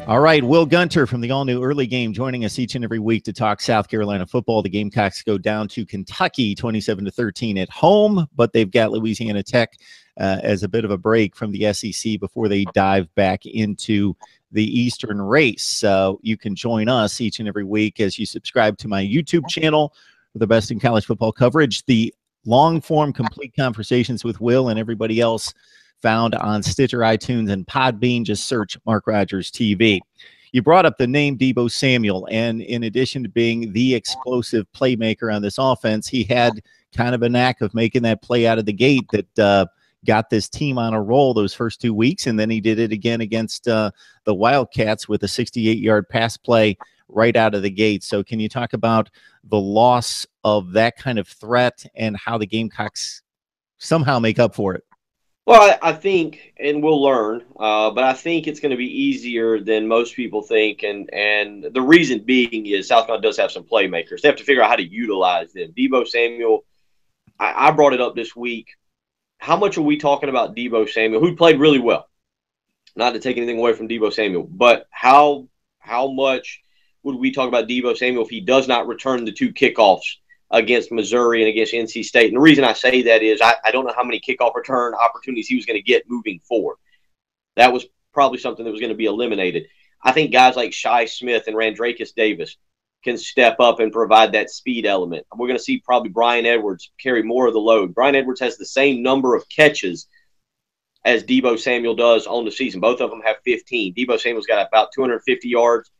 All right, Will Gunter from the all-new Early Game joining us each and every week to talk South Carolina football. The Gamecocks go down to Kentucky 27-13 at home, but they've got Louisiana Tech as a bit of a break from the SEC before they dive back into the Eastern race. So you can join us each and every week as you subscribe to my YouTube channel for the best in college football coverage. The long-form complete conversations with Will and everybody else found on Stitcher, iTunes, and Podbean. Just search Mark Rogers TV. You brought up the name Deebo Samuel, and in addition to being the explosive playmaker on this offense, he had kind of a knack of making that play out of the gate that got this team on a roll those first 2 weeks, and then he did it again against the Wildcats with a 68-yard pass play right out of the gate. So can you talk about the loss of that kind of threat and how the Gamecocks somehow make up for it? Well, I think, and we'll learn, but I think it's going to be easier than most people think, and the reason being is South Carolina does have some playmakers. They have to figure out how to utilize them. Deebo Samuel, I brought it up this week. How much are we talking about Deebo Samuel, who played really well? Not to take anything away from Deebo Samuel, but how much would we talk about Deebo Samuel if he does not return the 2 kickoffs against Missouri and against NC State? And the reason I say that is I don't know how many kickoff return opportunities he was going to get moving forward. That was probably something that was going to be eliminated. I think guys like Shi Smith and Randrakis Davis can step up and provide that speed element. We're going to see probably Brian Edwards carry more of the load. Brian Edwards has the same number of catches as Deebo Samuel does on the season. Both of them have 15. Deebo Samuel's got about 250 yards.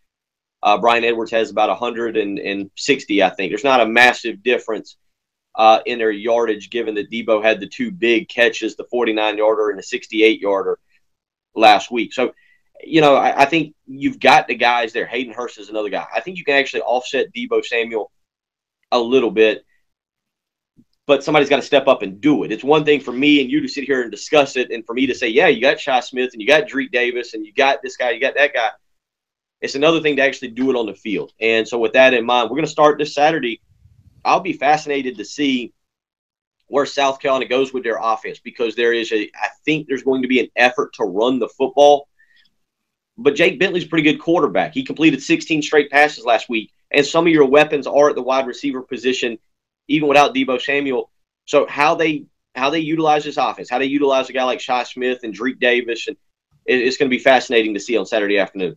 Brian Edwards has about 160, I think. There's not a massive difference in their yardage, given that Deebo had the 2 big catches, the 49-yarder and the 68-yarder last week. So, I think you've got the guys there. Hayden Hurst is another guy. I think you can actually offset Deebo Samuel a little bit, but somebody's got to step up and do it. It's one thing for me and you to sit here and discuss it, and for me to say, yeah, you got Shi Smith and you got Dreek Davis and you got this guy, you got that guy. It's another thing to actually do it on the field. And so with that in mind, we're going to start this Saturday. I'll be fascinated to see where South Carolina goes with their offense, because I think there's going to be an effort to run the football. But Jake Bentley's a pretty good quarterback. He completed 16 straight passes last week. And some of your weapons are at the wide receiver position, even without Deebo Samuel. So how they utilize this offense, how they utilize a guy like Shi Smith and Dreek Davis, and it's going to be fascinating to see on Saturday afternoon.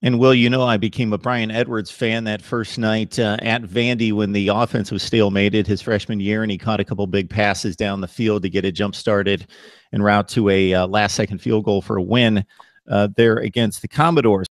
And, Will, I became a Brian Edwards fan that first night at Vandy when the offense was stalemated his freshman year, and he caught a couple big passes down the field to get it jump-started en route to a last-second field goal for a win there against the Commodores.